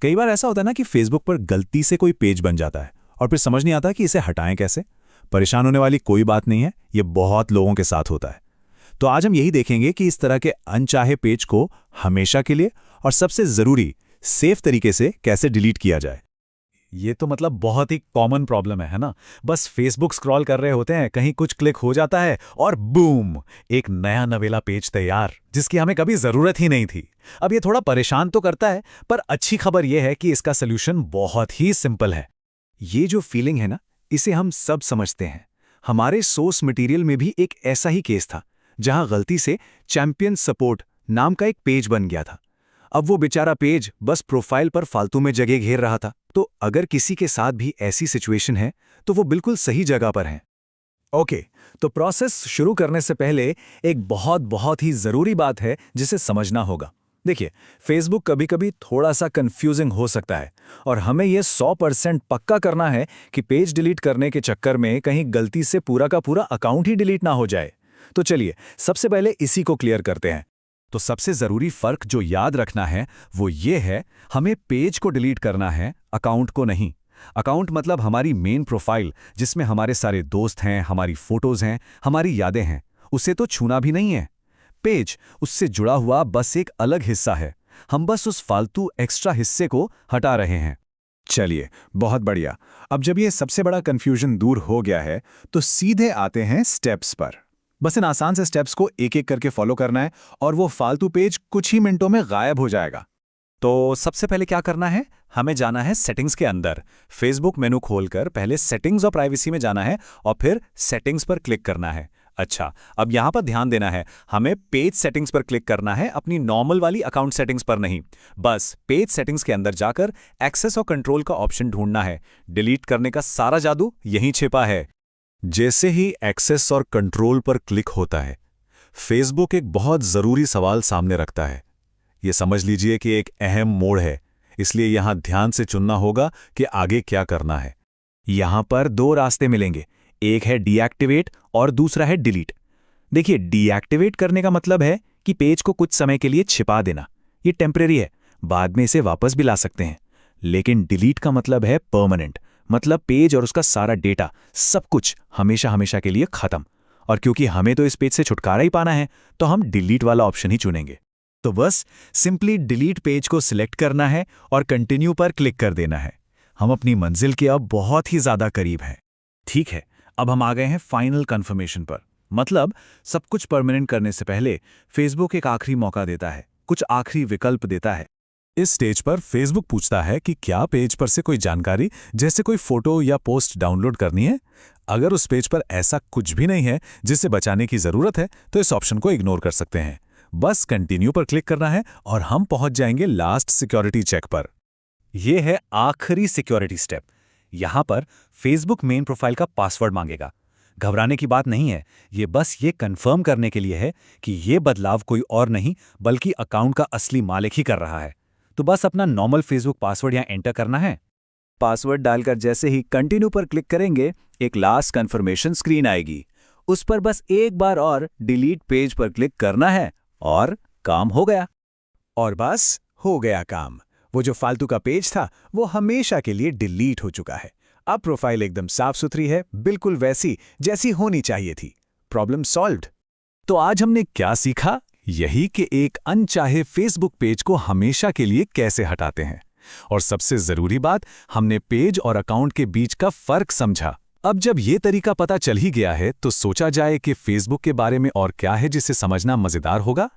कई बार ऐसा होता है ना कि फेसबुक पर गलती से कोई पेज बन जाता है और फिर समझ नहीं आता कि इसे हटाएं कैसे। परेशान होने वाली कोई बात नहीं है, ये बहुत लोगों के साथ होता है। तो आज हम यही देखेंगे कि इस तरह के अनचाहे पेज को हमेशा के लिए और सबसे ज़रूरी सेफ तरीके से कैसे डिलीट किया जाए। ये तो मतलब बहुत ही कॉमन प्रॉब्लम है ना। बस फेसबुक स्क्रॉल कर रहे होते हैं, कहीं कुछ क्लिक हो जाता है और बूम, एक नया नवेला पेज तैयार जिसकी हमें कभी जरूरत ही नहीं थी। अब ये थोड़ा परेशान तो करता है, पर अच्छी खबर ये है कि इसका सलूशन बहुत ही सिंपल है। ये जो फीलिंग है ना, इसे हम सब समझते हैं। हमारे सोर्स मटेरियल में भी एक ऐसा ही केस था जहां गलती से चैंपियन सपोर्ट नाम का एक पेज बन गया था। अब वो बेचारा पेज बस प्रोफाइल पर फालतू में जगह घेर रहा था। तो अगर किसी के साथ भी ऐसी सिचुएशन है तो वो बिल्कुल सही जगह पर है। ओके, तो प्रोसेस शुरू करने से पहले एक बहुत ही जरूरी बात है जिसे समझना होगा। देखिए, फेसबुक कभी-कभी थोड़ा सा कंफ्यूजिंग हो सकता है और हमें यह 100% पक्का करना है कि पेज डिलीट करने के चक्कर में कहीं गलती से पूरा का पूरा अकाउंट ही डिलीट ना हो जाए। तो चलिए, सबसे पहले इसी को क्लियर करते हैं। तो सबसे ज़रूरी फ़र्क जो याद रखना है वो ये है, हमें पेज को डिलीट करना है, अकाउंट को नहीं। अकाउंट मतलब हमारी मेन प्रोफाइल जिसमें हमारे सारे दोस्त हैं, हमारी फ़ोटोज़ हैं, हमारी यादें हैं, उसे तो छूना भी नहीं है। पेज उससे जुड़ा हुआ बस एक अलग हिस्सा है, हम बस उस फालतू एक्स्ट्रा हिस्से को हटा रहे हैं। चलिए, बहुत बढ़िया। अब जब ये सबसे बड़ा कन्फ्यूजन दूर हो गया है तो सीधे आते हैं स्टेप्स पर। बस इन आसान से स्टेप्स को एक एक करके फॉलो करना है और वो फालतू पेज कुछ ही मिनटों में गायब हो जाएगा। तो सबसे पहले क्या करना है, हमें जाना है सेटिंग्स के अंदर। फेसबुक मेनू खोलकर पहले सेटिंग्स और प्राइवेसी में जाना है और फिर सेटिंग्स पर क्लिक करना है। अच्छा, अब यहां पर ध्यान देना है, हमें पेज सेटिंग्स पर क्लिक करना है, अपनी नॉर्मल वाली अकाउंट सेटिंग्स पर नहीं। बस पेज सेटिंग्स के अंदर जाकर एक्सेस और कंट्रोल का ऑप्शन ढूंढना है। डिलीट करने का सारा जादू यहीं छिपा है। जैसे ही एक्सेस और कंट्रोल पर क्लिक होता है, फेसबुक एक बहुत ज़रूरी सवाल सामने रखता है। ये समझ लीजिए कि एक अहम मोड़ है, इसलिए यहां ध्यान से चुनना होगा कि आगे क्या करना है। यहां पर दो रास्ते मिलेंगे, एक है डीएक्टिवेट और दूसरा है डिलीट। देखिए, डीएक्टिवेट करने का मतलब है कि पेज को कुछ समय के लिए छिपा देना। ये टेम्परेरी है, बाद में इसे वापस भी ला सकते हैं। लेकिन डिलीट का मतलब है परमानेंट, मतलब पेज और उसका सारा डेटा, सब कुछ हमेशा हमेशा के लिए खत्म। और क्योंकि हमें तो इस पेज से छुटकारा ही पाना है, तो हम डिलीट वाला ऑप्शन ही चुनेंगे। तो बस सिंपली डिलीट पेज को सिलेक्ट करना है और कंटिन्यू पर क्लिक कर देना है। हम अपनी मंजिल के अब बहुत ही ज्यादा करीब हैं। ठीक है, अब हम आ गए हैं फाइनल कंफर्मेशन पर। मतलब सब कुछ परमानेंट करने से पहले फेसबुक एक आखिरी मौका देता है, कुछ आखिरी विकल्प देता है। इस स्टेज पर फेसबुक पूछता है कि क्या पेज पर से कोई जानकारी जैसे कोई फोटो या पोस्ट डाउनलोड करनी है। अगर उस पेज पर ऐसा कुछ भी नहीं है जिसे बचाने की जरूरत है, तो इस ऑप्शन को इग्नोर कर सकते हैं। बस कंटिन्यू पर क्लिक करना है और हम पहुंच जाएंगे लास्ट सिक्योरिटी चेक पर। यह है आखिरी सिक्योरिटी स्टेप। यहां पर फेसबुक मेन प्रोफाइल का पासवर्ड मांगेगा। घबराने की बात नहीं है, ये बस ये कंफर्म करने के लिए है कि ये बदलाव कोई और नहीं बल्कि अकाउंट का असली मालिक ही कर रहा है। तो बस अपना नॉर्मल फेसबुक पासवर्ड यहां एंटर करना है। पासवर्ड डालकर जैसे ही कंटिन्यू पर क्लिक करेंगे, एक लास्ट कंफर्मेशन स्क्रीन आएगी। उस पर बस एक बार और डिलीट पेज पर क्लिक करना है और काम हो गया। और बस हो गया काम। वो जो फालतू का पेज था वो हमेशा के लिए डिलीट हो चुका है। अब प्रोफाइल एकदम साफ सुथरी है, बिल्कुल वैसी जैसी होनी चाहिए थी। Problem solved. तो आज हमने क्या सीखा? यही कि एक अनचाहे फेसबुक पेज को हमेशा के लिए कैसे हटाते हैं। और सबसे जरूरी बात, हमने पेज और अकाउंट के बीच का फर्क समझा। अब जब ये तरीका पता चल ही गया है, तो सोचा जाए कि फेसबुक के बारे में और क्या है जिसे समझना मजेदार होगा।